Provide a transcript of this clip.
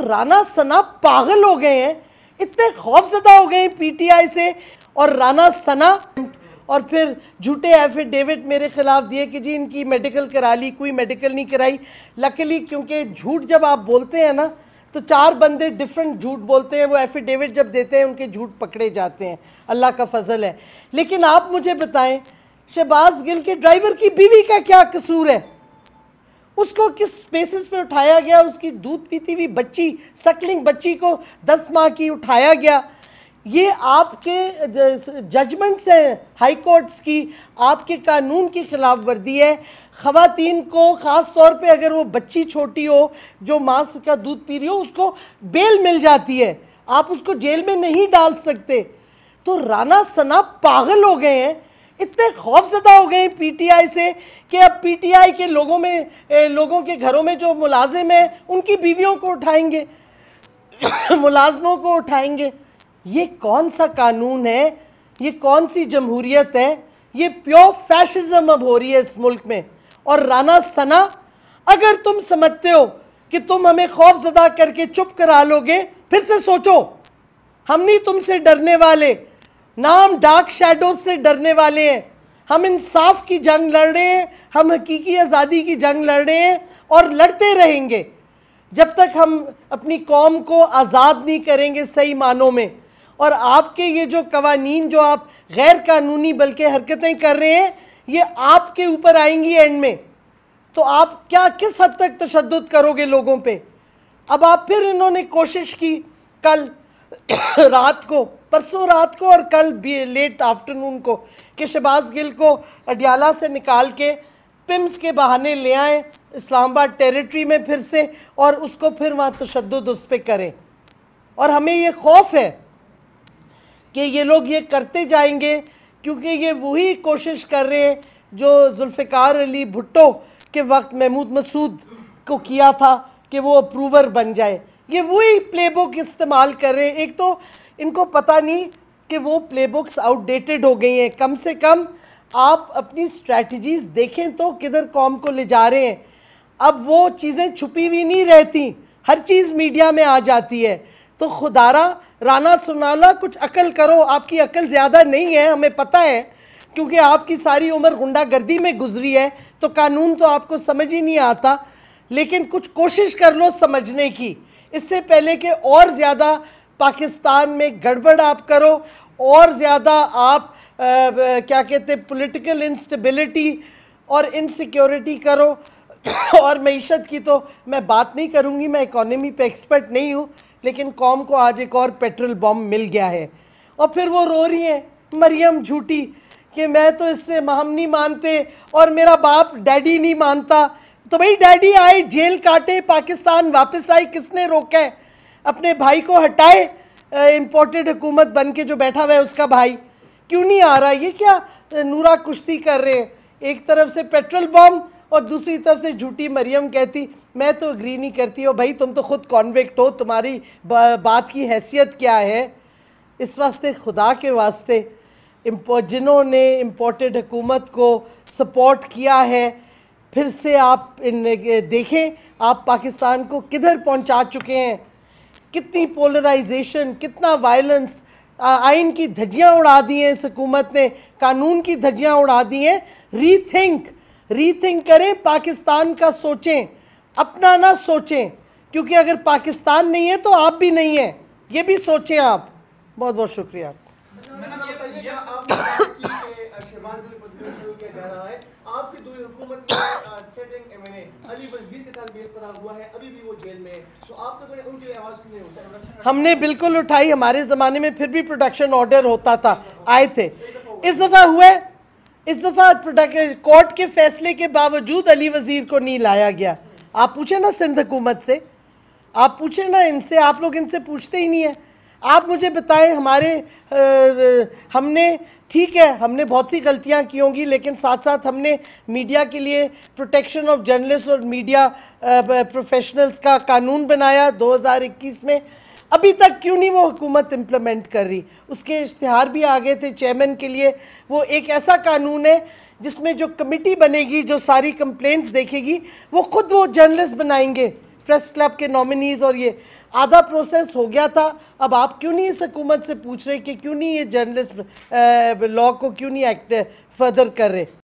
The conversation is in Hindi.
राना सना पागल हो गए हैं, इतने खौफजदा हो गए हैं पीटीआई से। और राना सना और फिर झूठे एफिडेविट मेरे खिलाफ दिए कि जी इनकी मेडिकल करा ली, कोई मेडिकल नहीं कराई। लकीली क्योंकि झूठ जब आप बोलते हैं ना तो 4 बंदे डिफरेंट झूठ बोलते हैं, वो एफिडेविट जब देते हैं उनके झूठ पकड़े जाते हैं, अल्लाह का फजल है। लेकिन आप मुझे बताएं, शहबाज गिल के ड्राइवर की बीवी का क्या कसूर है? उसको किस बेसिस पे उठाया गया? उसकी दूध पीती हुई बच्ची, सकलिंग बच्ची को 10 माह की उठाया गया। ये आपके जजमेंट्स हैं हाई कोर्ट्स की, आपके कानून की खिलाफ वर्दी है। ख़वातीन को ख़ास तौर पे अगर वो बच्ची छोटी हो जो माँ का दूध पी रही हो, उसको बेल मिल जाती है, आप उसको जेल में नहीं डाल सकते। तो राना सना पागल हो गए हैं, इतने खौफजदा हो गए पीटीआई से कि अब पीटीआई के लोगों के घरों में जो मुलाजिम हैं उनकी बीवियों को उठाएंगे, मुलाजमों को उठाएंगे। ये कौन सा कानून है? ये कौन सी जमहूरियत है? ये प्योर फैशिज्म अब हो रही है इस मुल्क में। और राना सना, अगर तुम समझते हो कि तुम हमें खौफजदा करके चुप करा लोगे, फिर से सोचो। हम नहीं तुमसे डरने वाले, ना हम डार्क शैडोज से डरने वाले हैं। हम इंसाफ की जंग लड़ रहे हैं, हम हकीकी आज़ादी की जंग लड़ रहे हैं और लड़ते रहेंगे जब तक हम अपनी कौम को आज़ाद नहीं करेंगे सही मानों में। और आपके ये जो कवानीन जो आप गैर कानूनी बल्कि हरकतें कर रहे हैं, ये आपके ऊपर आएंगी एंड में। तो आप क्या किस हद तक तशद्दुद करोगे लोगों पे? अब आप फिर इन्होंने कोशिश की कल रात को, परसों रात को और कल भी लेट आफ्टरनून को, कि शहबाज गिल को अडियाला से निकाल के पिम्स के बहाने ले आएँ इस्लामाबाद टेरिटरी में फिर से, और उसको फिर वहाँ तशद्दुद उस पर करें। और हमें ये खौफ है कि ये लोग ये करते जाएंगे, क्योंकि ये वही कोशिश कर रहे हैं जो जुल्फ़िकार अली भुट्टो के वक्त महमूद मसूद को किया था कि वो अप्रूवर बन जाए। ये वही प्लेबुक इस्तेमाल कर रहे हैं। एक तो इनको पता नहीं कि वो प्लेबुक्स आउटडेटेड हो गई हैं। कम से कम आप अपनी स्ट्रैटेजीज़ देखें तो किधर कौम को ले जा रहे हैं। अब वो चीज़ें छुपी हुई नहीं रहती, हर चीज़ मीडिया में आ जाती है। तो खुदारा राना सुनाला, कुछ अकल करो। आपकी अकल ज़्यादा नहीं है, हमें पता है, क्योंकि आपकी सारी उम्र गुंडागर्दी में गुजरी है, तो कानून तो आपको समझ ही नहीं आता। लेकिन कुछ कोशिश कर लो समझने की, इससे पहले कि और ज़्यादा पाकिस्तान में गड़बड़ आप करो, और ज़्यादा आप क्या कहते हैं पॉलिटिकल इंस्टेबिलिटी और इनसिक्योरिटी करो। और मईशत की तो मैं बात नहीं करूँगी, मैं इकॉनमी पे एक्सपर्ट नहीं हूँ, लेकिन कौम को आज एक और पेट्रोल बम मिल गया है। और फिर वो रो रही हैं मरियम झूठी कि मैं तो इससे हम नहीं मानते और मेरा बाप डैडी नहीं मानता। तो भाई डैडी आए, जेल काटे, पाकिस्तान वापस आई, किसने रोका है? अपने भाई को हटाए, इम्पोर्टेड हुकूमत बन के जो बैठा हुआ है उसका भाई क्यों नहीं आ रहा? ये क्या नूरा कुश्ती कर रहे हैं? एक तरफ से पेट्रोल बम और दूसरी तरफ से झूठी मरियम कहती मैं तो अग्री नहीं करती। हो भाई, तुम तो खुद कॉन्विक्ट हो, तुम्हारी बात की हैसियत क्या है? इस वास्ते खुदा के वास्ते जिन्होंने इम्पोर्टेड हुकूमत को सपोर्ट किया है, फिर से आप देखें आप पाकिस्तान को किधर पहुंचा चुके हैं। कितनी पोलराइजेशन, कितना वायलेंस, आइन की धज्जियाँ उड़ा दी हैं इस हुकूमत ने, कानून की धज्जियाँ उड़ा दी हैं। रीथिंक करें, पाकिस्तान का सोचें, अपना ना सोचें, क्योंकि अगर पाकिस्तान नहीं है तो आप भी नहीं हैं, ये भी सोचें आप। बहुत बहुत शुक्रिया। आपकी दूसरी हुकूमत में सेटिंग एमएनए अली वजीर के साथ भी इस तरह हुआ है, अभी भी वो जेल में है, तो आप लोगों ने उनके लिए आवाज़ क्यों नहीं उठाई? हमने बिल्कुल उठाई, हमारे ज़माने में फिर भी प्रोटेक्शन ऑर्डर होता था, आए थे। इस दफ़ा हुए, इस दफ़ा कोर्ट के फैसले के बावजूद अली वजीर को नहीं लाया गया। आप पूछे ना सिंध हुकूमत से, आप पूछे ना इनसे, आप लोग इनसे पूछते ही नहीं है। आप मुझे बताएं, हमने ठीक है, हमने बहुत सी गलतियां की होंगी, लेकिन साथ साथ हमने मीडिया के लिए प्रोटेक्शन ऑफ जर्नलिस्ट और मीडिया प्रोफेशनल्स का कानून बनाया 2021 में। अभी तक क्यों नहीं वो हुकूमत इम्प्लीमेंट कर रही? उसके इश्तिहार भी आ गए थे चेयरमैन के लिए। वो एक ऐसा कानून है जिसमें जो कमेटी बनेगी जो सारी कंप्लेंट्स देखेगी, वो खुद वो जर्नलिस्ट बनाएंगे, प्रेस क्लब के नॉमिनीज़। और ये आधा प्रोसेस हो गया था, अब आप क्यों नहीं इस हुकूमत से पूछ रहे कि क्यों नहीं ये जर्नलिस्ट लॉ को क्यों नहीं एक्ट फर्दर कर रहे?